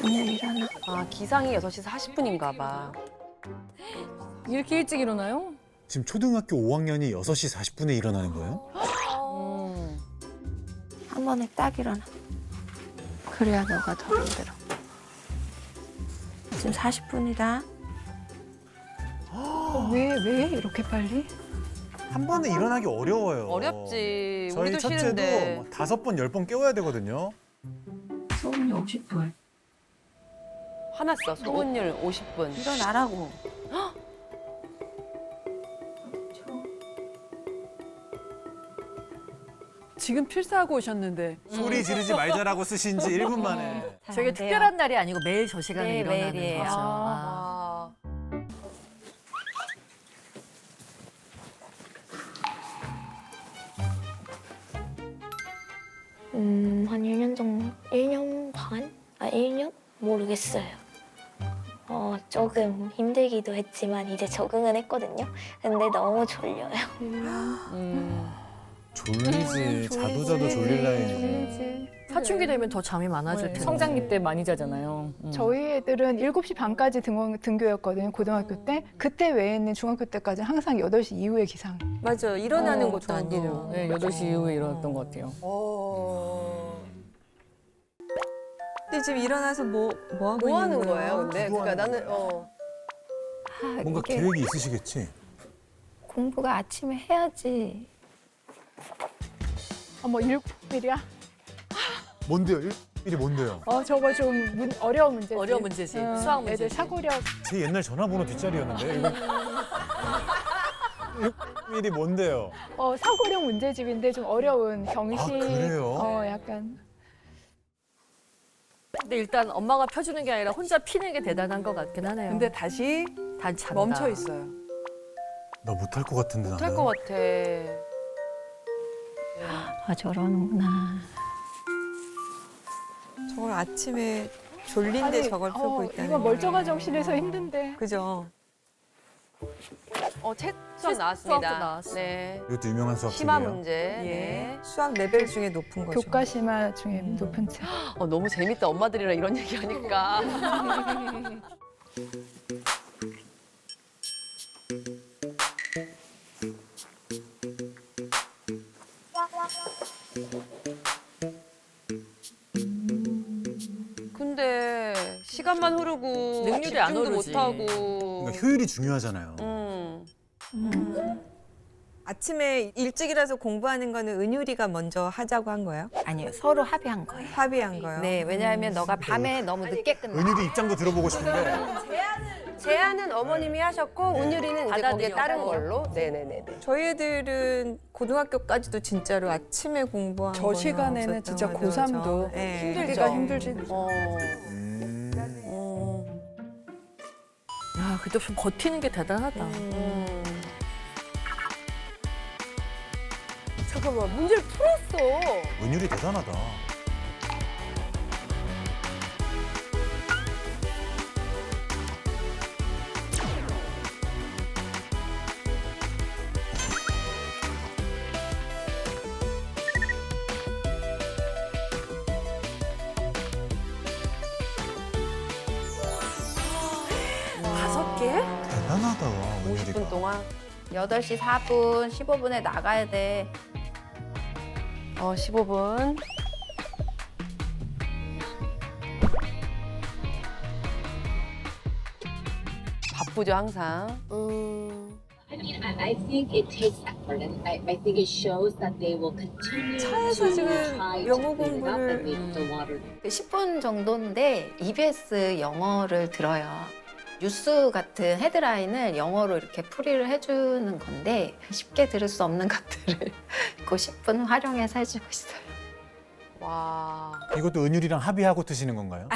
오늘 일어나. 아, 기상이 6시 40분인가 봐. 이렇게 일찍 일어나요? 지금 초등학교 5학년이 6시 40분에 일어나는 거예요? 한 번에 딱 일어나. 그래야 너가 덜 힘들어. 지금 40분이다. 왜 이렇게 빨리? 한 번에 일어나기 어려워요. 어렵지. 저희 우리도 첫째도 싫은데. 5번, 10번 깨워야 되거든요. 소음이 50분. 화났어. 소근율 50분. 일어나라고. 지금 필사하고 오셨는데. 소리 지르지 말자라고 쓰신 지 1분 만에. 저게 특별한 날이 아니고 매일 저 시간에 네, 일어나는 매일이에요. 거죠. 아. 한 1년 정도? 1년 반? 1년? 모르겠어요. 조금 힘들기도 했지만 이제 적응은 했거든요. 근데 너무 졸려요. 졸리지. 자도 졸릴 나이지. 사춘기 되면 더 잠이 많아질 텐데. 성장기 때 많이 자잖아요. 저희 애들은 7시 반까지 등교였거든요, 고등학교 때. 그때 외에는 중학교 때까지 항상 8시 이후에 기상. 맞아. 일어나는 것도 저도, 아니에요. 네, 8시 이후에 일어났던 것 같아요. 근데 지금 일어나서 뭐 하고 뭐 하는 있는 거예요, 근데? 그러니까 나는, 뭔가 이게 계획이 있으시겠지? 공부가 아침에 해야지. 뭐 7일이야? 뭔데요? 일이 뭔데요? 저거 좀 어려운 문제지. 어려운 문제지. 수학 문제지. 애들 사고력. 제 옛날 전화번호 뒷자리였는데. 일이 뭔데요? 사고력 문제집인데 좀 어려운 경시. 아, 그래요? 약간. 근데 일단 엄마가 펴주는 게 아니라 혼자 피는 게 대단한 것 같긴 하네요. 근데 다시 단 잔다. 멈춰 있어요. 나 못할 것 같은데 나는. 못할 것 같아. 저러는구나. 저걸 아침에 졸린데 저걸 펴고 있다는 이거 멀쩡한 거예요. 정신에서 힘든데. 그죠? 책 수업 나왔습니다. 수학도 나왔어. 네. 이것도 유명한 수학책이에요. 심화 문제. 예. 네. 수학 레벨 중에 높은 거죠. 교과 심화 중에 높은 책. 너무 재밌다. 엄마들이랑 이런 얘기 하니까. 근데 시간만 흐르고 능률이 안 집중도 오르지. 못하고. 그러니까 효율이 중요하잖아요. 아침에 일찍이라서 공부하는 거는 은유리가 먼저 하자고 한 거예요? 아니요, 서로 합의한 거예요. 합의한 거예요? 네, 왜냐하면 너가 밤에 너무 늦게 끝나. 은율이 입장도 들어보고 싶은데. 제안은 어머님이 하셨고 운율이는 이제 거기에 받아들여. 따른 걸로. 네네네. 저희 애들은 고등학교까지도 진짜로 아침에 공부한 저 시간에는 진짜 고3도 힘들죠. 힘들지. 야, 그래도 좀 버티는 게 대단하다. 잠깐만, 문제를 풀었어. 은율이 대단하다. 다섯 개? 대단하다, 은율이가. 50분 동안? 8시 4분, 15분에 나가야 돼. 15분. 바쁘죠, 항상. I mean, I think it takes effort, and I think it shows that they will continue 차에서 to 지금 try 영어 to clean it up and 공부를 make the water 10분 정도인데 EBS 영어를 들어요. 뉴스 같은 헤드라인을 영어로 이렇게 풀이를 해주는 건데 쉽게 들을 수 없는 것들을 그 10분 활용해서 해주고 있어요. 와. 이것도 은율이랑 합의하고 드시는 건가요?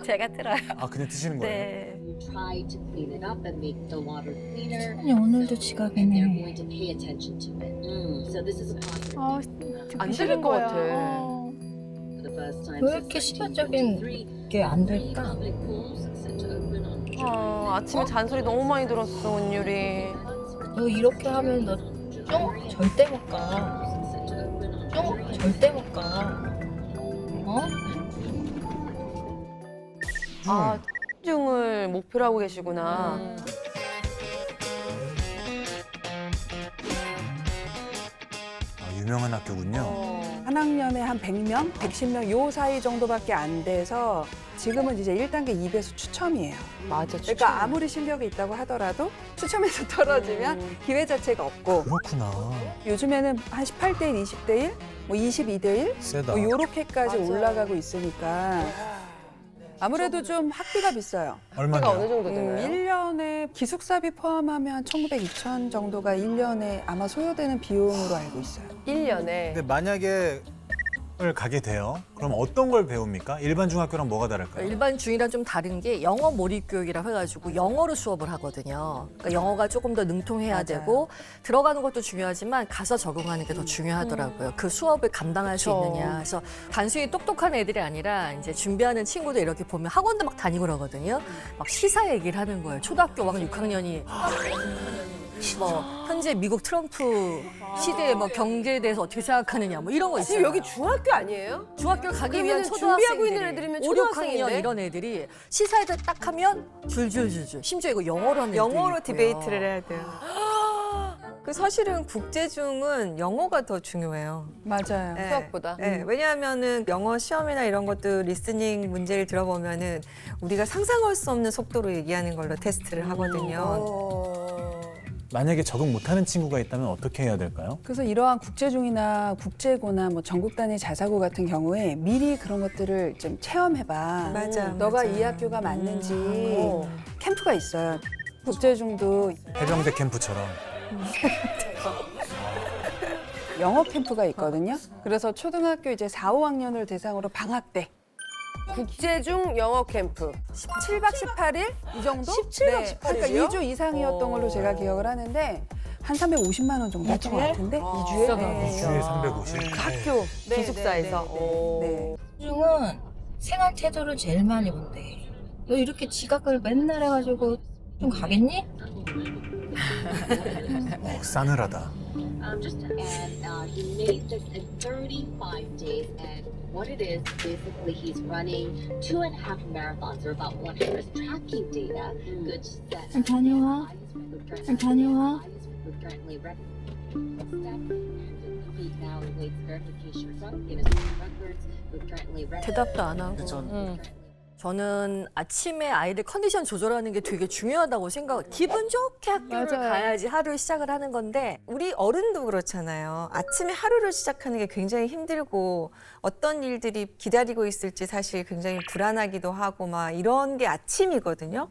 제가 들어요. 아, 그냥 드시는 거예요? 네. try to clean it up and make the water cleaner. 아니, 오늘도 So, 지각이네. and they're going to pay attention to it. So this is a positive 안 듣기 들릴 싫은 것 거야. 같아. for the first time 왜 since 이렇게 1923. 시간적인 게 안 될까? Public pools set to open on 아침에 잔소리 너무 많이 들었어, 은율이. 너 이렇게 하면 너 쫑 절대 못 가. 쫑 절대 못 가. 어? 아, 중을 목표로 하고 계시구나. 유명한 학교군요. 한 학년에 한 100명, 110명 요 사이 정도밖에 안 돼서 지금은 이제 1단계 2배수 추첨이에요. 맞아, 그러니까 아무리 실력이 있다고 하더라도 추첨에서 떨어지면 기회 자체가 없고 그렇구나. 요즘에는 한 18대 1, 20대 1, 뭐 22대 1, 세다. 뭐 요렇게까지 맞아요. 올라가고 있으니까 아무래도 좀 학비가 비싸요. 학비가 얼마나? 어느 정도 되나요? 1년에 기숙사비 포함하면 한 1,900, 2,000 정도가 1년에 아마 소요되는 비용으로 알고 있어요. 1년에. 근데 만약에 을 가게 돼요. 그럼 어떤 걸 배웁니까? 일반 중학교랑 뭐가 다를까요? 일반 중이랑 좀 다른 게 영어 몰입 교육이라 해가지고 영어로 수업을 하거든요. 그러니까 영어가 조금 더 능통해야 맞아요. 되고 들어가는 것도 중요하지만 가서 적응하는 게 더 중요하더라고요. 그 수업을 감당할 수 그쵸. 있느냐. 그래서 단순히 똑똑한 애들이 아니라 이제 준비하는 친구들 이렇게 보면 학원도 막 다니고 그러거든요. 막 시사 얘기를 하는 거예요. 초등학교 막 6학년이 뭐 현재 미국 트럼프 시대의 뭐 경제에 대해서 어떻게 생각하느냐 뭐 이런 거 있어요. 지금 여기 중학교 아니에요? 중학교 가기 위한 그러면은 초등학생들이 준비하고 있는 애들이면 5, 초등학생인데? 6학년 이런 애들이 시사회를 딱 하면 줄줄줄줄 심지어 이거 영어로 하는 영어로 애들이 있고요. 디베이트를 해야 돼요. 그 사실은 국제중은 영어가 더 중요해요. 맞아요. 네. 수학보다. 네, 왜냐하면은 영어 시험이나 이런 것도 리스닝 문제를 들어보면은 우리가 상상할 수 없는 속도로 얘기하는 걸로 테스트를 하거든요. 만약에 적응 못하는 친구가 있다면 어떻게 해야 될까요? 그래서 이러한 국제중이나 국제고나 뭐 전국 단위 자사고 같은 경우에 미리 그런 것들을 좀 체험해봐. 맞아, 너가 맞아. 이 학교가 맞는지 캠프가 있어요. 국제중도 해병대 캠프처럼. 영어 캠프가 있거든요. 그래서 초등학교 이제 4, 5학년을 대상으로 방학 때 국제중 영어 캠프. 7박 18일 이 정도? 17박 18일 이요? 그러니까 2주 이상이었던 걸로 제가 기억을 하는데 한 350만 원 정도 했던 것 같은데 2주에? 네. 2주에 350. 그 학교 네, 기숙사에서. 네, 네, 네. 중은 생활 태도를 제일 많이 본대. 너 이렇게 지각을 맨날 해가지고 좀 가겠니? 싸늘하다. And he made this in 35 days. And what it is, basically, he's running 2.5 marathons or about 100 tracking data. Good set. 다녀와. 다녀와. Currently now awaits verification from Guinness Records. Currently 대답도 안 하고. 저는 아침에 아이들 컨디션 조절하는 게 되게 중요하다고 생각. 기분 좋게 학교를 맞아요. 가야지 하루를 시작을 하는 건데 우리 어른도 그렇잖아요. 아침에 하루를 시작하는 게 굉장히 힘들고 어떤 일들이 기다리고 있을지 사실 굉장히 불안하기도 하고 막 이런 게 아침이거든요.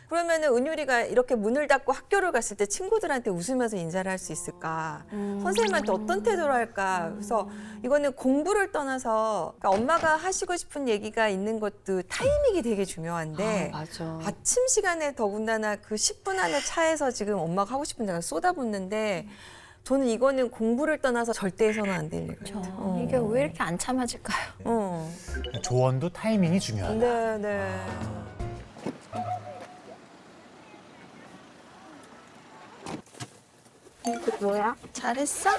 그러면은 은율이가 이렇게 문을 닫고 학교를 갔을 때 친구들한테 웃으면서 인사를 할 수 있을까? 선생님한테 어떤 태도를 할까? 그래서 이거는 공부를 떠나서 그러니까 엄마가 하시고 싶은 얘기가 있는 것도 타이밍이 되게 중요한데 맞아. 아침 시간에 더군다나 그 10분 안에 차에서 지금 엄마가 하고 싶은 데가 쏟아붓는데 저는 이거는 공부를 떠나서 절대 해서는 안 될 일 같아요. 이게 왜 이렇게 안 참아질까요? 조언도 타이밍이 중요하다. 네, 네. 뭐야? 잘했어?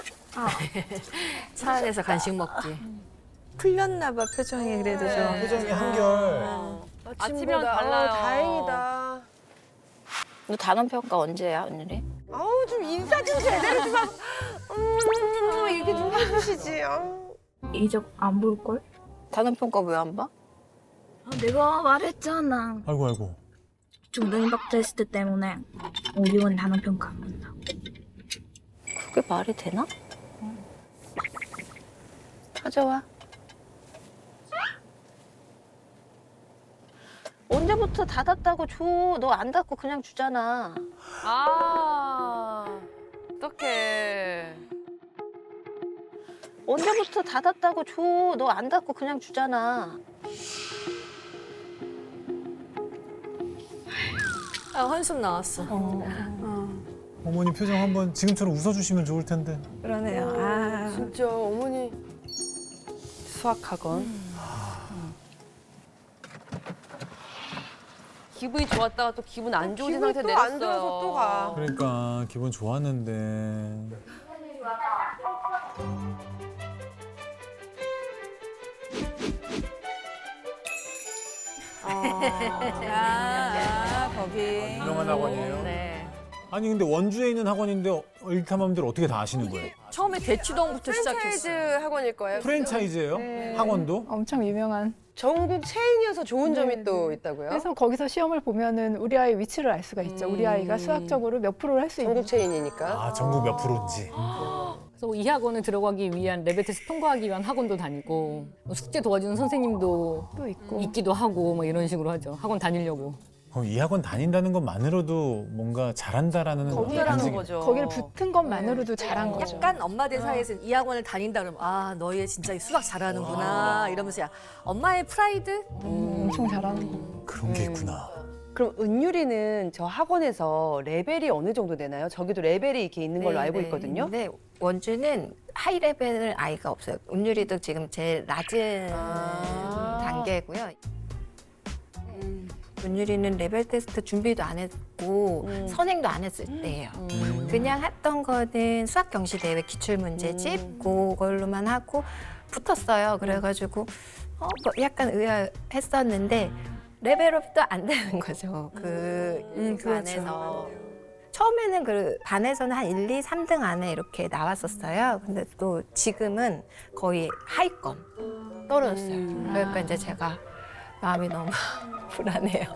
차 안에서 간식 먹기. 풀렸나 봐 표정이 그래도 좀. 표정이 한결. 아침이랑 달라요. 다행이다. 너 단원 평가 언제야, 오늘이? 아우, 좀 인사 좀 제대로 좀 하고. 이렇게 좀 해주시지. 아우. 이제 안 볼걸? 단원 평가 왜 안 봐? 내가 말했잖아. 아이고 아이고. 중등인박 테스트 때문에 오디오는 단어평가 안 본다고. 그게 말이 되나? 가져와. 언제부터 닫았다고 줘. 너 안 닫고 그냥 주잖아. 아, 어떡해. 언제부터 닫았다고 줘. 너 안 닫고 그냥 주잖아. 아, 한숨 나왔어. 어머니 표정 한번 지금처럼 웃어주시면 좋을 텐데. 그러네요. 아. 진짜 어머니. 수학학원. 기분이 좋았다가 또 기분 안 좋은 기분이 상태 또 내렸어요. 안 좋아서 또 가. 그러니까 기분 좋았는데. 거기. 유명한 학원이에요? 네. 아니 근데 원주에 있는 학원인데 일타맘들 어떻게 다 아시는 거예요? 처음에 대치동부터 프랜차이즈 시작했어요. 학원일 거예요. 프랜차이즈예요? 학원도? 엄청 유명한. 전국 체인이어서 좋은 점이 네, 또 네. 있다고요? 그래서 거기서 시험을 보면은 우리 아이 위치를 알 수가 있죠. 우리 아이가 수학적으로 몇 프로를 할 수 있는. 전국 체인이니까. 아 전국 몇 프로인지. 그래서 이 학원을 들어가기 위한 레벨 테스트 통과하기 위한 학원도 다니고 숙제 도와주는 선생님도 또 있고. 있기도 하고 뭐 이런 식으로 하죠. 학원 다니려고. 그럼 이 학원 다닌다는 것만으로도 뭔가 잘한다라는 거기라는 인식이- 거죠. 거기를 붙은 것만으로도 잘한 거죠. 약간 엄마들 사이에서 이 학원을 다닌다 그러면 아 너희 진짜 수학 잘하는구나 이러면서 야, 엄마의 프라이드? 엄청 잘하는 거. 그런 게 있구나. 그럼 은유리는 저 학원에서 레벨이 어느 정도 되나요? 저기도 레벨이 이렇게 있는 걸로 알고 있거든요. 네, 원주는 하이 레벨 아이가 없어요. 은유리도 지금 제일 낮은 단계고요. 은유리는 레벨 테스트 준비도 안 했고 선행도 안 했을 때예요. 그냥 했던 거는 수학 경시 대회 기출 문제집 그걸로만 하고 붙었어요. 그래가지고 뭐 약간 의아했었는데 레벨업도 안 되는 거죠. 그 안에서. 처음에는 그 반에서는 한 1, 2, 3등 안에 이렇게 나왔었어요. 근데 또 지금은 거의 하위권 떨어졌어요. 그러니까 이제 제가 마음이 너무 불안해요.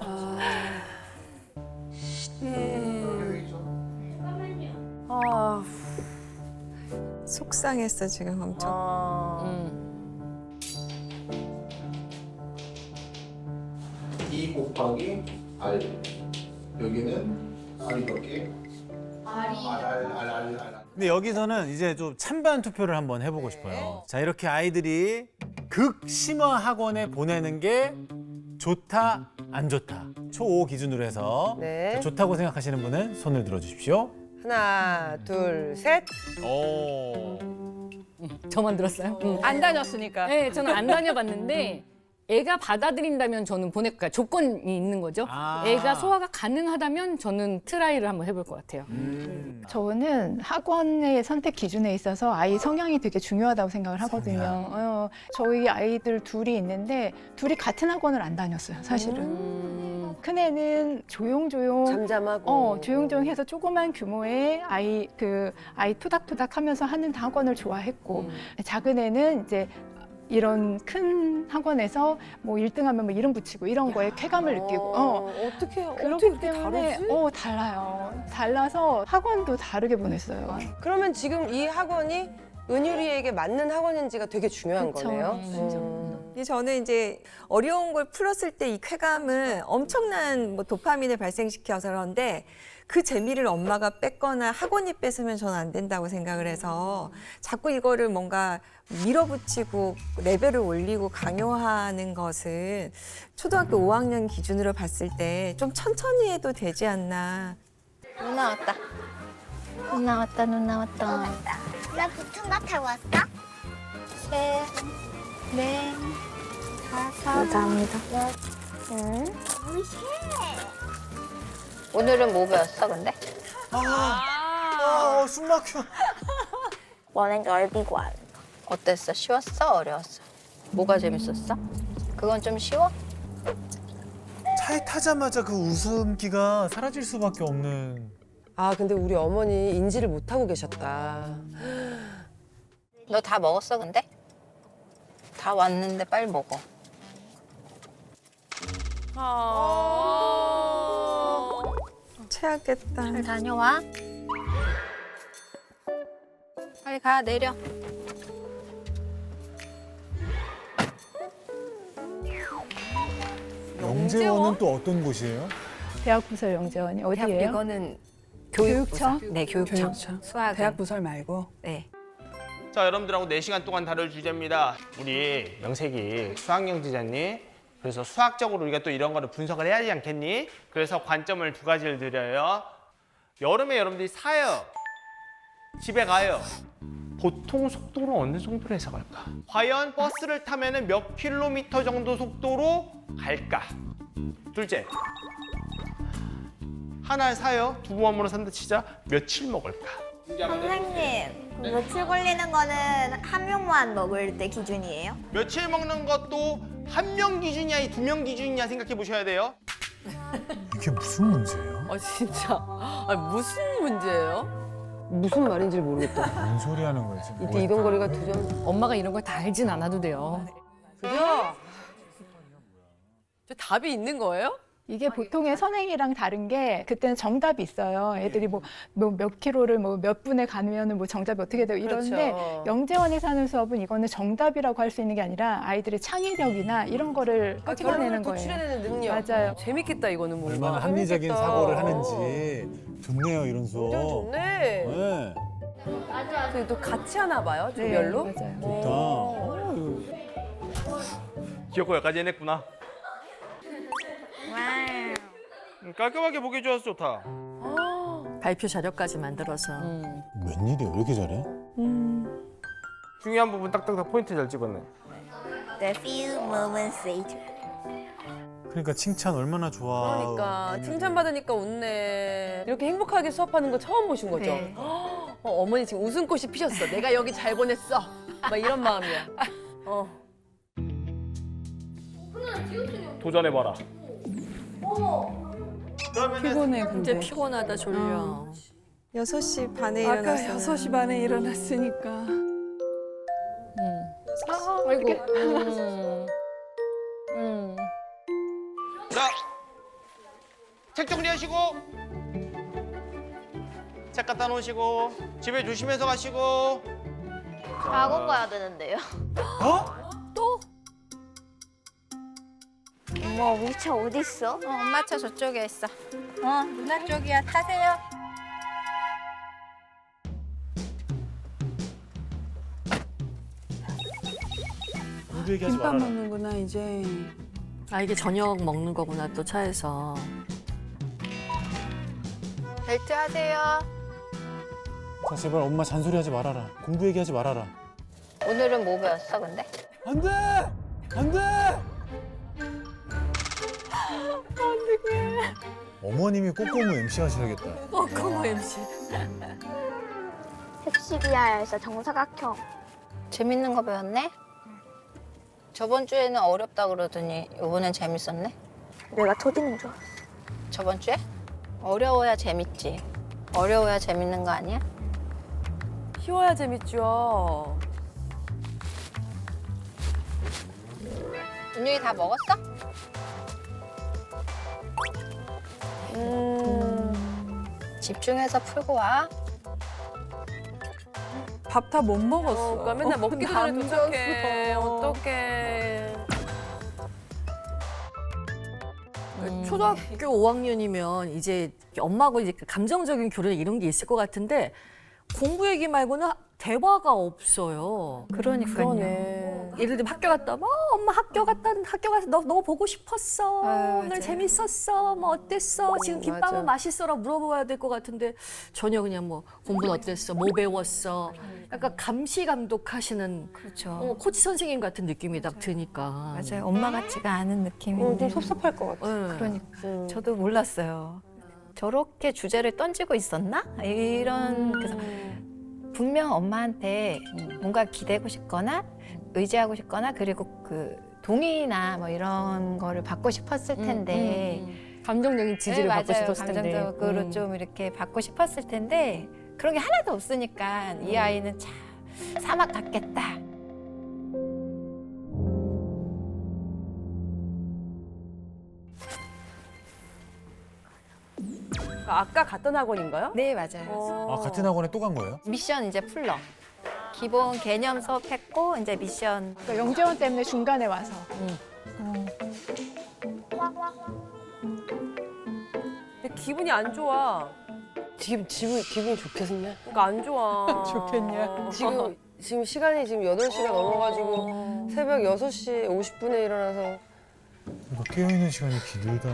속상했어 지금 엄청. 2 곱하기 R. 여기는 R 곱하기 R. 근데 여기서는 이제 좀 찬반 투표를 한번 해보고 싶어요. 자 이렇게 아이들이 극심화 학원에 보내는 게 좋다 안 좋다 초5 기준으로 해서 네. 자, 좋다고 생각하시는 분은 손을 들어주십시오. 하나, 둘, 셋. 오. 저만 들었어요? 안 다녔으니까. 네, 저는 안 다녀봤는데 애가 받아들인다면 저는 보낼 거예요. 조건이 있는 거죠. 아. 애가 소화가 가능하다면 저는 트라이를 한번 해볼 것 같아요. 저는 학원의 선택 기준에 있어서 아이 성향이 되게 중요하다고 생각을 하거든요. 저희 아이들 둘이 있는데 둘이 같은 학원을 안 다녔어요, 사실은. 큰애는 조용조용 잠잠하고. 조용조용해서 조그만 규모의 아이 토닥토닥 하면서 하는 학원을 좋아했고 작은 애는 이제 이런 큰 학원에서 뭐 1등하면 뭐 이름 붙이고 이런 거에 쾌감을 느끼고 어떻게 그렇기 그렇게 때문에 다르지? 달라요. 달라서 학원도 다르게 보냈어요. 그러면 지금 이 학원이 은유리에게 맞는 학원인지가 되게 중요한 그쵸. 거네요. 저는 이제 어려운 걸 풀었을 때 이 쾌감은 엄청난 뭐 도파민을 발생시켜서 그런데 그 재미를 엄마가 뺏거나 학원이 뺏으면 저는 안 된다고 생각을 해서 자꾸 이거를 뭔가 밀어붙이고 레벨을 올리고 강요하는 것은 초등학교 5학년 기준으로 봤을 때 좀 천천히 해도 되지 않나. 눈 나왔다. 눈 나왔다. 눈 나왔다. 나 부tun가 타고 왔어? 네. 감사합니다. 응. 오늘은 뭐 배웠어, 근데? 숨 막혀. 원행 넓이관. 어땠어? 쉬웠어? 어려웠어? 뭐가 재밌었어? 그건 좀 쉬워? 차에 타자마자 그 웃음기가 사라질 수밖에 없는. 아, 근데 우리 어머니 인지를 못하고 계셨다. 너 다 먹었어, 근데? 다 왔는데 빨리 먹어. 체하겠다. 잘 다녀와. 빨리 가, 내려. 영재원은 또 어떤 곳이에요? 대학 부설 영재원이 어디예요? 이거는 교육청? 네, 교육청. 수학은. 대학 부설 말고. 네. 자, 여러분들하고 4시간 동안 다룰 주제입니다. 우리 명색이 수학영지자님. 그래서 수학적으로 우리가 또 이런 거를 분석을 해야 하지 않겠니? 그래서 관점을 2가지를 드려요. 여름에 여러분들이 사요. 집에 가요. 보통 속도로 어느 정도로 해서 갈까? 과연 버스를 타면 몇 킬로미터 정도 속도로 갈까? 둘째. 하나를 사요. 두 번으로 산다 치자. 며칠 먹을까? 선생님, 며칠 걸리는 거는 한 명만 먹을 때 기준이에요? 며칠 먹는 것도 한 명 기준이야, 2명 기준이냐 생각해 보셔야 돼요. 이게 무슨 문제예요? 아 진짜. 아 무슨 문제예요? 무슨 말인지 모르겠다. 뭔 소리 하는 거야 지금? 이때 이동거리가 2점. 엄마가 이런 걸 다 알진 않아도 돼요. 그죠? 저 답이 있는 거예요? 이게 보통의 선행이랑 다른 게 그때는 정답이 있어요. 애들이 뭐 몇 킬로를 뭐 몇 분에 가면은 뭐 정답이 어떻게 되고 이러는데 그렇죠. 영재원에 사는 수업은 이거는 정답이라고 할 수 있는 게 아니라 아이들의 창의력이나 이런 거를 끄집어내는 거예요. 도출해내는 능력. 맞아요. 재밌겠다 이거는 뭔가. 얼마나 합리적인 재밌겠다. 사고를 하는지 좋네요 이런 수업. 완전 좋네. 네. 그리고 또 같이 하나 봐요, 네, 조별로. 맞아요. 좋다. 귀엽고 여기까지 해냈구나. 깔끔하게 보기 좋아서 좋다. 발표 자료까지 만들어서. 웬일이야 왜 이렇게 잘해? 중요한 부분 딱딱딱 포인트 잘 찍었네. The few moments later. 그러니까 칭찬 얼마나 좋아. 그러니까 칭찬받으니까 웃네. 이렇게 행복하게 수업하는 거 처음 보신 거죠? 네. 어머니 지금 웃음꽃이 피셨어. 내가 여기 잘 보냈어. 막 이런 마음이야. 도전해봐라. 피곤해 이제 근데. 피곤하다 졸려. 6시 반에 아까 일어났어요. 6시 반에 일어났으니까. 아이고. 자, 책 정리하시고, 책 갖다 놓으시고, 집에 조심해서 가시고. 학원 가야 되는데요. 또? 엄마 우리 차 어디 있어? 엄마 차 저쪽에 있어. 누나 쪽이야. 타세요. 공부 얘기하지 김밥 말아라. 먹는구나 이제. 아 이게 저녁 먹는 거구나 또 차에서. 벨트 하세요. 자 제발 엄마 잔소리하지 말아라. 공부 얘기하지 말아라. 오늘은 뭐 배웠어 근데? 안 돼! 안 돼! 어머님이 꼬꼬무 MC 하셔야겠다. 꼬꼬무 MC. 섹시비아에서 정사각형. 재밌는 거 배웠네? 저번 주에는 어렵다 그러더니 이번엔 재밌었네? 내가 터지는 줄 알았어. 저번 주에? 어려워야 재밌지. 어려워야 재밌는 거 아니야? 쉬워야 재밌죠. 은유이 다 먹었어? 집중해서 풀고 와. 밥 다 못 먹었어. 그러니까 맨날 먹기도 전에 남겼어. 도착해. 어떡해. 초등학교 5학년이면 이제 엄마하고 이제 감정적인 교류 이런 게 있을 것 같은데 공부 얘기 말고는 대화가 없어요. 그러네. 예를 들면 학교 갔다 엄마 학교 가서 너 너무 보고 싶었어. 오늘 맞아요. 재밌었어. 뭐 어땠어? 지금 김밥은 맞아. 맛있어라 물어봐야 될 것 같은데 전혀 그냥 뭐 공부는 어땠어? 뭐 배웠어? 약간 감시 감독하시는 그렇죠. 코치 선생님 같은 느낌이 딱 드니까. 맞아요. 엄마 같지가 않은 느낌인데. 좀 섭섭할 것 같아. 네. 저도 몰랐어요. 저렇게 주제를 던지고 있었나? 이런 그래서 분명 엄마한테 뭔가 기대고 싶거나 의지하고 싶거나 그리고 그 동의나 뭐 이런 거를 받고 싶었을 텐데 감정적인 지지를 네, 받고 맞아요. 싶었을 텐데. 감정적으로 좀 이렇게 받고 싶었을 텐데 그런 게 하나도 없으니까 이 아이는 참 사막 같겠다. 아까 갔던 학원인가요? 네, 맞아요. 아 같은 학원에 또 간 거예요? 미션 이제 풀러. 기본 개념 수업했고 이제 미션. 그러니까 영재원 때문에 중간에 와서. 근데 기분이 안 좋아. 기분이 좋겠냐? 그러니까 안 좋아. 좋겠냐? 지금 시간이 지금 8시가 넘어가지고 새벽 6시 50분에 일어나서 이거 깨어있는 시간이 길다.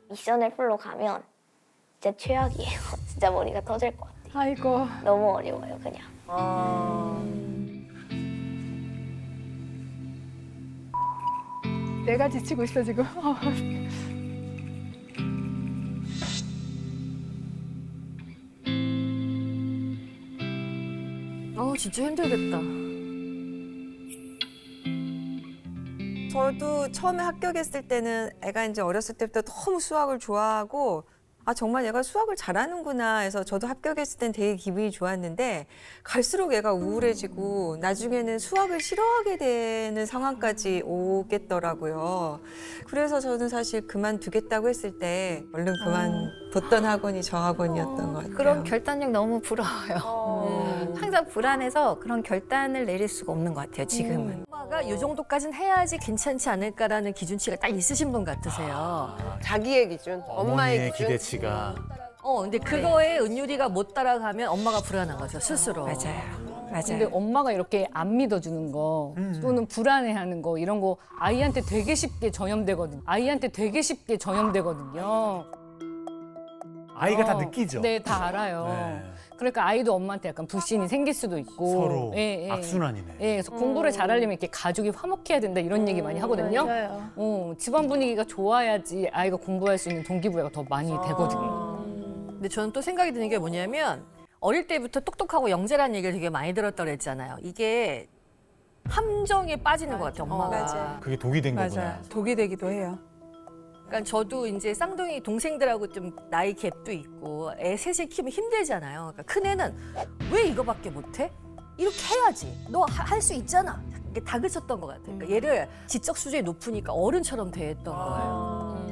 미션을 풀러 가면 진짜 최악이에요. 진짜 머리가 터질 것 같아요. 아이고. 너무 어려워요, 그냥. 내가 지치고 있어 지금. 진짜 힘들겠다. 저도 처음에 합격했을 때는 애가 이제 어렸을 때부터 너무 수학을 좋아하고 아 정말 얘가 수학을 잘하는구나 해서 저도 합격했을 땐 되게 기분이 좋았는데 갈수록 얘가 우울해지고 나중에는 수학을 싫어하게 되는 상황까지 오겠더라고요. 그래서 저는 사실 그만두겠다고 했을 때 얼른 그만뒀던 학원이 저 학원이었던 것 같아요. 그런 결단력 너무 부러워요. 항상 불안해서 그런 결단을 내릴 수가 없는 것 같아요, 지금은. 엄마가 이 정도까지는 해야지 괜찮지 않을까라는 기준치가 딱 있으신 분 같으세요. 자기의 기준, 엄마의 기준. 기대치가. 근데 그거에 은유리가 못 따라가면 엄마가 불안한 거죠, 스스로. 맞아요. 근데 엄마가 이렇게 안 믿어주는 거 또는 불안해하는 거 이런 거 아이한테 되게 쉽게 전염되거든요. 아이가 다 느끼죠. 네, 다 알아요. 네. 그러니까 아이도 엄마한테 약간 불신이 생길 수도 있고. 서로 예, 예. 악순환이네. 예, 그래서 공부를 잘하려면 이렇게 가족이 화목해야 된다 이런 얘기 많이 하거든요. 맞아요. 집안 분위기가 좋아야지 아이가 공부할 수 있는 동기부여가 더 많이 되거든요. 근데 저는 또 생각이 드는 게 뭐냐면 어릴 때부터 똑똑하고 영재라는 얘기를 되게 많이 들었다고 그랬잖아요. 이게 함정에 빠지는 것 같아요, 엄마가. 맞아요. 그게 독이 된 거구나. 맞아요. 독이 되기도 해요. 그러니까 저도 이제 쌍둥이 동생들하고 좀 나이 갭도 있고 애 셋을 키우면 힘들잖아요. 그러니까 큰애는 왜 이거밖에 못해? 이렇게 해야지. 너 할 수 있잖아. 이렇게 다그쳤던 것 같아요. 그러니까 얘를 지적 수준이 높으니까 어른처럼 대했던 거예요.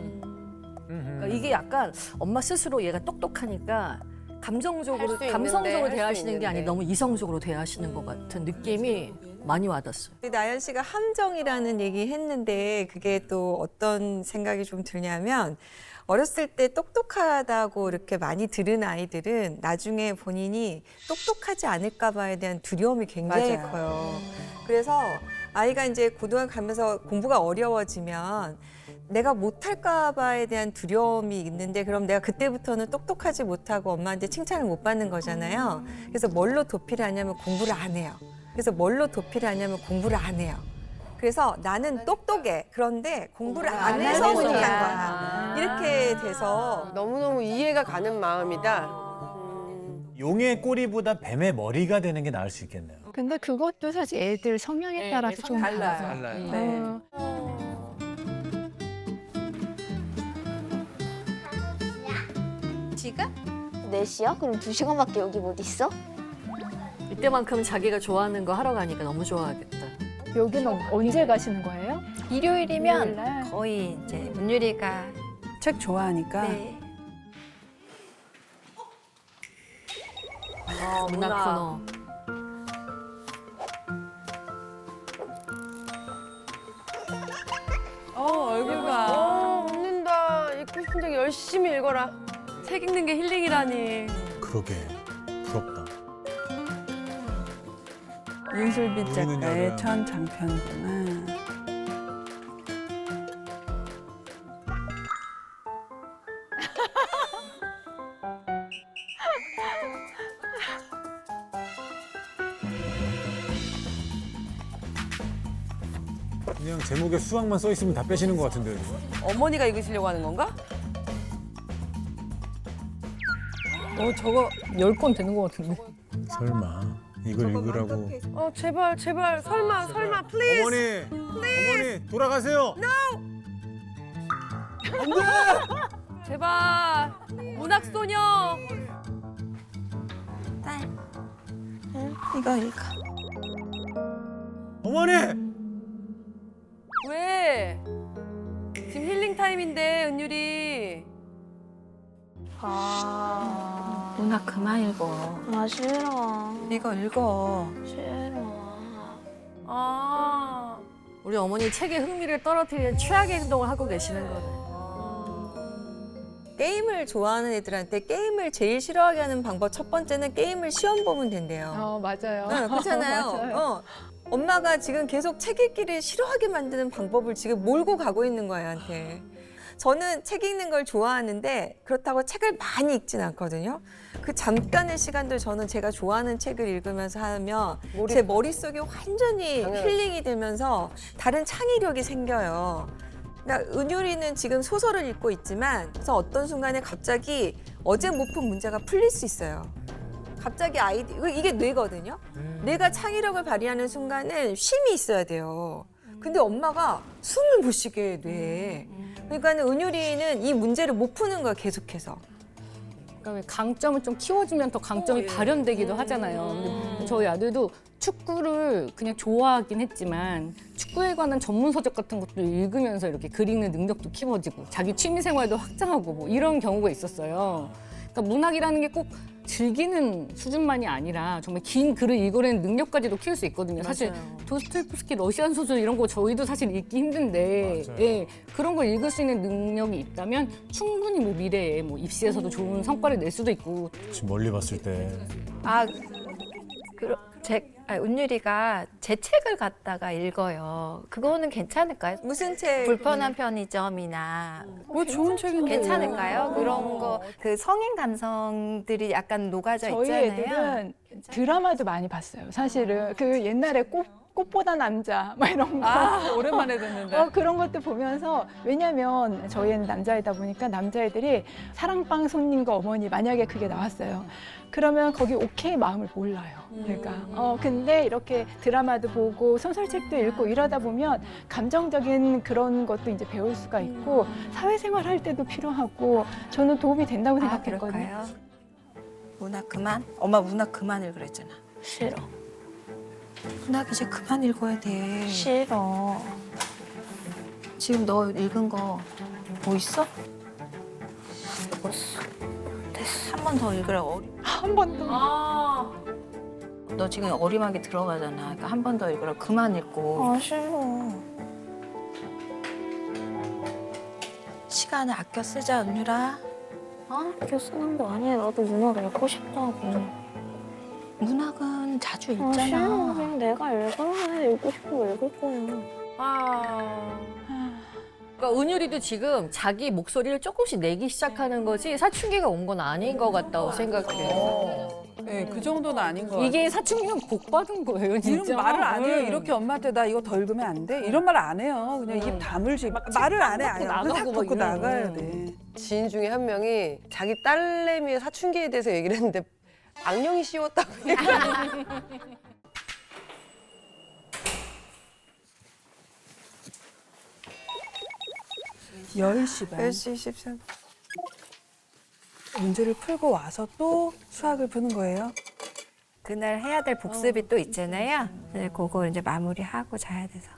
그러니까 이게 약간 엄마 스스로 얘가 똑똑하니까 감정적으로, 감성적으로 대하시는 게 아니라 너무 이성적으로 대하시는 것 같은 느낌이 많이 와닿았어요. 나연 씨가 함정이라는 얘기 했는데 그게 또 어떤 생각이 좀 들냐면 어렸을 때 똑똑하다고 이렇게 많이 들은 아이들은 나중에 본인이 똑똑하지 않을까 봐에 대한 두려움이 굉장히 맞아요. 커요. 그래서 아이가 이제 고등학교 가면서 공부가 어려워지면 내가 못할까 봐에 대한 두려움이 있는데 그럼 내가 그때부터는 똑똑하지 못하고 엄마한테 칭찬을 못 받는 거잖아요. 그래서 뭘로 도피를 하냐면 공부를 안 해요. 그래서 나는 똑똑해. 그런데 공부를 안 해서 못한 거야. 이렇게 돼서 너무너무 이해가 가는 마음이다. 용의 꼬리보다 뱀의 머리가 되는 게 나을 수 있겠네요. 근데 그것도 사실 애들 성향에 따라서 좀 달라요. 네. 지금? 4시야? 그럼 2시간밖에 여기 못 있어? 이때만큼 자기가 좋아하는 거 하러 가니까 너무 좋아하겠다. 여기는 언제 가시는 거예요? 일요일이면 일요일 날? 거의 이제 은유리가 책 좋아하니까. 네. 문학 코너. 얼굴 봐. 웃는다. 읽고 싶은 책 열심히 읽어라. 책 읽는 게 힐링이라니. 그러게 부럽다. 윤슬빛 우리는 작가의 여름. 첫 장편구나. 그냥 제목에 수학만 써 있으면 다 빼시는 것 같은데요. 어머니가 읽으시려고 하는 건가? 저거 10권 되는 것 같은데. 설마 이걸 읽으라고. 제발, 제발. 설마, 플리즈. 어머니 돌아가세요. 제발. 문학소녀. 이거 읽어. 어머니. 왜? 지금 힐링 타임인데, 은유리. 누나 그만 읽어. 아, 싫어. 이거 읽어. 싫어. 우리 어머니 책에 흥미를 떨어뜨리는 최악의 행동을 하고 계시는 거네. 게임을 좋아하는 애들한테 게임을 제일 싫어하게 하는 방법 첫 번째는 게임을 시험 보면 된대요. 맞아요. 네, 그렇잖아요. 맞아요. 엄마가 지금 계속 책 읽기를 싫어하게 만드는 방법을 지금 몰고 가고 있는 거예요, 한테. 저는 책 읽는 걸 좋아하는데 그렇다고 책을 많이 읽진 않거든요. 그 잠깐의 시간들 저는 제가 좋아하는 책을 읽으면서 하면 제 머릿속이 완전히 힐링이 되면서 다른 창의력이 생겨요. 그러니까 은유리는 지금 소설을 읽고 있지만 그래서 어떤 순간에 갑자기 어제 못 푼 문제가 풀릴 수 있어요. 갑자기 이게 뇌거든요. 뇌가 창의력을 발휘하는 순간은 쉼이 있어야 돼요. 근데 엄마가 숨을 못 쉬게 뇌에. 그러니까 은유리는 이 문제를 못 푸는 거야, 계속해서. 그러니까 왜 강점을 좀 키워주면 더 강점이 발현되기도 하잖아요. 근데 저희 아들도 축구를 그냥 좋아하긴 했지만 축구에 관한 전문 서적 같은 것도 읽으면서 이렇게 그리는 능력도 키워지고 자기 취미 생활도 확장하고 뭐 이런 경우가 있었어요. 그러니까 문학이라는 게 꼭 즐기는 수준만이 아니라 정말 긴 글을 읽어내는 능력까지도 키울 수 있거든요. 사실 도스토옙스키 러시안 소설 이런 거 저희도 사실 읽기 힘든데 예, 그런 걸 읽을 수 있는 능력이 있다면 충분히 뭐 미래에 뭐 입시에서도 좋은 성과를 낼 수도 있고. 지금 멀리 봤을 때. 은유리가 제 책을 갖다가 읽어요. 그거는 괜찮을까요? 무슨 책? 불편한 편의점이나 좋은 책인데. 괜찮을까요? 그런 거 그 성인 감성들이 약간 녹아져 저희 있잖아요. 애들은 드라마도 많이 봤어요. 사실은 그 옛날에 꽃보다 남자 막 이런 거 오랜만에 듣는데. 그런 것도 보면서 왜냐면 저희는 남자이다 보니까 남자애들이 사랑방 손님과 어머니 만약에 그게 나왔어요. 그러면 거기 오케이 마음을 몰라요. 그러니까 근데 이렇게 드라마도 보고 소설책도 읽고 이러다 보면 감정적인 그런 것도 이제 배울 수가 있고 사회생활 할 때도 필요하고 저는 도움이 된다고 생각했거든요. 그럴까요? 문학 그만? 엄마 문학 그만 읽으랬잖아. 싫어. 문학 이제 그만 읽어야 돼. 싫어. 지금 너 읽은 거 뭐 있어? 읽었어. 한 번 더 읽으라. 한 번 더. 너 지금 어리막이 들어가잖아. 그러니까 한 번 더 읽으라. 그만 읽고. 싫어. 시간을 아껴 쓰자, 은유라. 아껴 쓰는 거 아니야. 나도 문학 읽고 싶다고. 문학은 자주 싫어. 읽잖아. 그냥 내가 읽으면 해. 읽고 싶은 거 읽을 거야. 그러니까 은유리도 지금 자기 목소리를 조금씩 내기 시작하는 거지 사춘기가 온 건 아닌 것 같다고 생각해요. 네, 그 정도는 아닌 것 같아요. 이게 사춘기면 복 받은 거예요, 진짜. 이런 말을 안 해요. 이렇게 엄마한테 나 이거 더 읽으면 안 돼? 이런 말 안 해요. 그냥 입 다물지. 말을 안 해. 아예 나가고 탁 막 벗고 이러는 나가야 돼. 지인 중에 한 명이 자기 딸내미의 사춘기에 대해서 얘기를 했는데 악령이 씌웠다고 (10시) 반 10시 14분. 문제를 풀고 와서 또 수학을 푸는 거예요? 그날 해야 될 복습이 또 있잖아요. 네, 그거 이제 마무리하고 자야 돼서.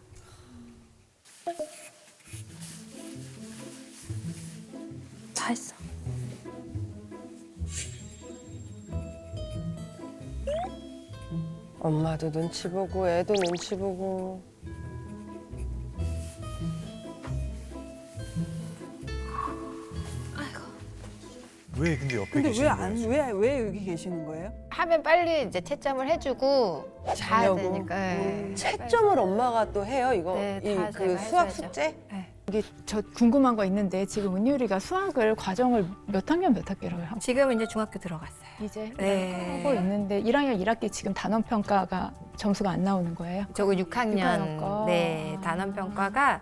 다 했어. 엄마도 눈치 보고 애도 눈치 보고. 왜 근데 옆에 근데 계시는 거예요? 왜 여기 계시는 거예요? 하면 빨리 이제 채점을 해주고 자야 자려고? 되니까. 네. 채점을 엄마가 또 해요? 이거 네, 다 그 제가 수학 해줘야죠. 숙제? 이게 저 궁금한 거 있는데 지금 은유리가 수학을 과정을 몇 학년 몇 학기로 하고 지금 이제 중학교 들어갔어요. 이제 네. 하고 있는데 1학년 1학기 지금 단원 평가가 점수가 안 나오는 거예요? 저거 6학년 거. 네 단원 평가가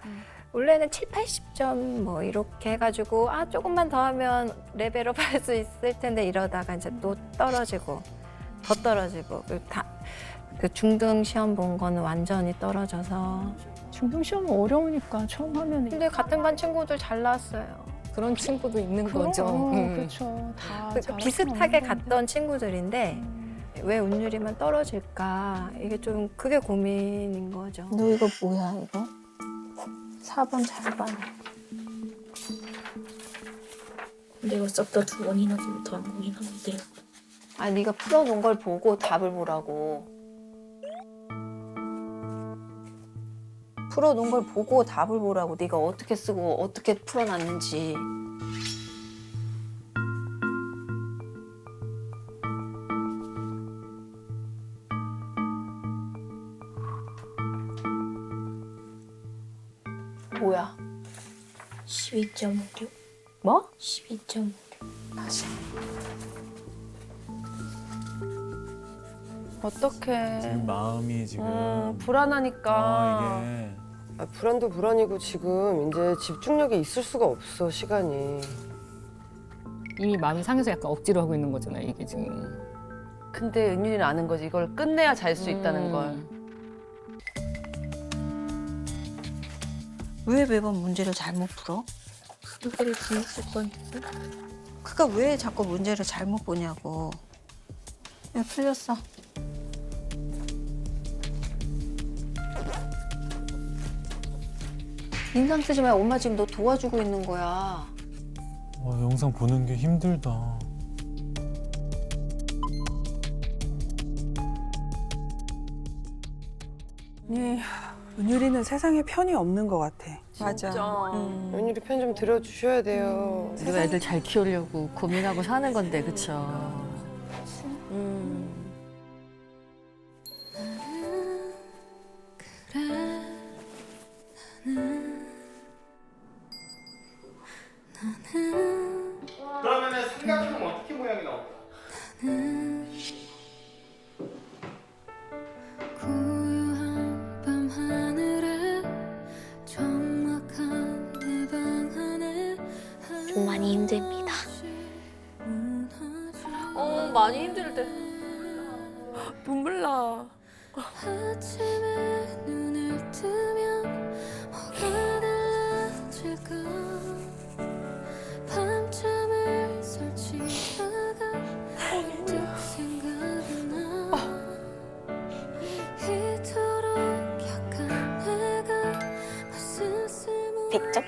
원래는 7, 80점 뭐 이렇게 해가지고 조금만 더 하면 레벨업 할 수 있을 텐데 이러다가 이제 또 떨어지고 더 떨어지고 그 중등 시험 본 거는 완전히 떨어져서 중등 시험은 어려우니까 처음 하면 근데 같은 반 친구들 잘 나왔어요. 그런 친구도 있는 거죠. 그렇죠. 다 비슷하게 갔던 친구들인데 왜 운율이만 떨어질까 이게 좀 그게 고민인 거죠. 너 이거 뭐야 이거? 4번 잘 봐. 내가 썼다 2번이나 더 한 거긴 한데. 네가 풀어놓은 걸 보고 답을 보라고. 풀어놓은 걸 보고 답을 보라고. 네가 어떻게 쓰고 어떻게 풀어놨는지. 뭐야? 12.56. 뭐? 12.56. 다시. 어떡해. 지금 마음이 지금 불안하니까. 이게 불안도 불안이고 지금 이제 집중력이 있을 수가 없어, 시간이. 이미 마음이 상해서 약간 억지로 하고 있는 거잖아요, 이게 지금. 근데 은율이는 아는 거지. 이걸 끝내야 잘 수 있다는 걸. 왜 매번 문제를 잘못 풀어? 그거를 재밌을 거니까. 그가 왜 자꾸 문제를 잘못 보냐고. 야, 풀렸어. 인상 쓰지 마. 엄마 지금 너 도와주고 있는 거야. 영상 보는 게 힘들다. 네, 은율이는 세상에 편이 없는 것 같아. 맞아. 은율이 편 좀 들어주셔야 돼요. 우리가 애들 잘 키우려고 고민하고 사는 건데, 그쵸? 그러면은 삼각형 어떻게 모양이 나올까? 좀 많이 힘듭니다. 많이 힘들 때. 눈물 나. 백점?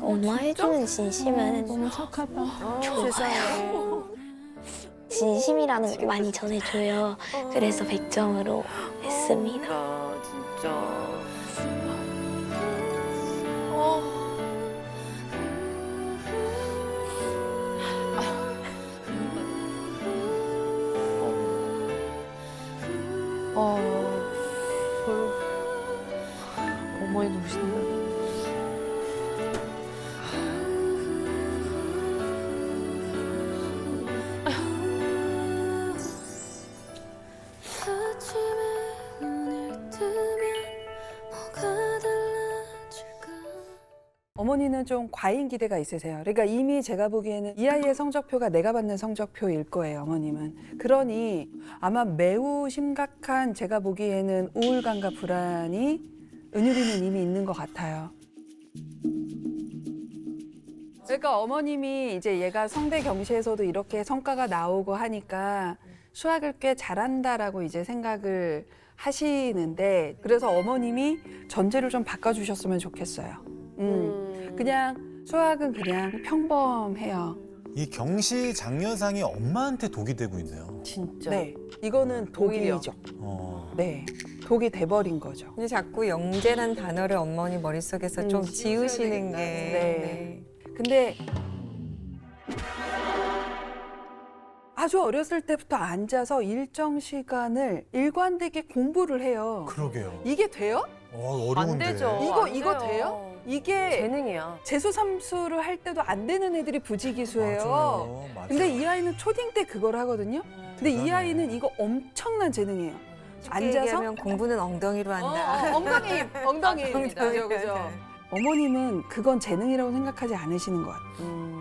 엄마 해주는 진심은 너무 착하다. 좋아요. 진심이라는 걸 많이 전해줘요. 그래서 100점으로 했습니다. 진짜. 어머니도 우신다. 어머니는 좀 과잉 기대가 있으세요. 그러니까 이미 제가 보기에는 이 아이의 성적표가 내가 받는 성적표일 거예요, 어머님은. 그러니 아마 매우 심각한 제가 보기에는 우울감과 불안이 은율이는 이미 있는 것 같아요. 그러니까 어머님이 이제 얘가 성대 경시에서도 이렇게 성과가 나오고 하니까 수학을 꽤 잘한다라고 이제 생각을 하시는데 그래서 어머님이 전제를 좀 바꿔주셨으면 좋겠어요. 그냥 수학은 그냥 평범해요. 이 경시 장려상이 엄마한테 독이 되고 있네요. 진짜. 네, 이거는 독이죠. 네, 독이 돼버린 거죠. 근데 자꾸 영재란 단어를 어머니 머릿속에서 좀 지우시는 게. 네. 근데 아주 어렸을 때부터 앉아서 일정 시간을 일관되게 공부를 해요. 그러게요. 이게 돼요? 어려운데. 안 되죠. 이거 돼요? 이게 재능이야. 재수 삼수를 할 때도 안 되는 애들이 부지기수예요. 맞아요. 근데 이 아이는 초딩 때 그걸 하거든요. 근데 이 대단해. 아이는 이거 엄청난 재능이에요. 쉽게 얘기하면 공부는 엉덩이로 한다. 엉덩이입니다. 그죠? 어머님은 그건 재능이라고 생각하지 않으시는 것 같아요.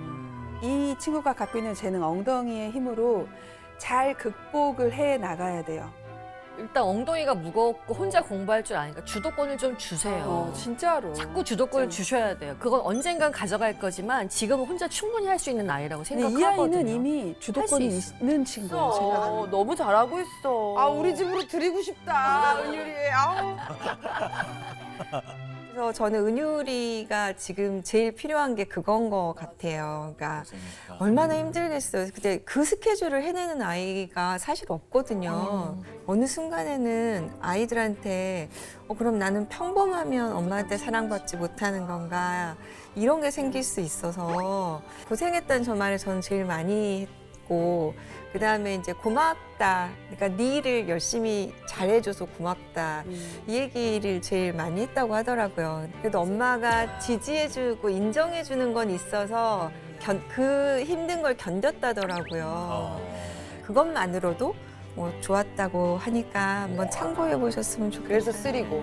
이 친구가 갖고 있는 재능, 엉덩이의 힘으로 잘 극복을 해 나가야 돼요. 일단 엉덩이가 무겁고 혼자 공부할 줄 아니까 주도권을 좀 주세요. 진짜로. 자꾸 주도권을 주셔야 돼요. 그건 언젠간 가져갈 거지만 지금은 혼자 충분히 할 수 있는 나이라고 근데 이 생각하거든요. 아이는 이미 주도권이 할수 있는 친구예요. 제가. 너무 잘하고 있어. 아, 우리 집으로 드리고 싶다. 은율이. 아우. 그래서 저는 은율이가 지금 제일 필요한 게 그건 것 같아요. 그러니까 얼마나 힘들겠어요. 근데 그 스케줄을 해내는 아이가 사실 없거든요. 어느 순간에는 아이들한테 그럼 나는 평범하면 엄마한테 사랑받지 못하는 건가 이런 게 생길 수 있어서 고생했다는 저 말을 저는 제일 많이 했고 그다음에 이제 고맙다. 그러니까 네 일을 열심히 잘해줘서 고맙다. 이 얘기를 제일 많이 했다고 하더라고요. 그래도 엄마가 지지해주고 인정해주는 건 있어서 그 힘든 걸 견뎠다더라고요. 그것만으로도 뭐 좋았다고 하니까 한번 참고해 보셨으면 좋겠어요. 그래서 쓰리고.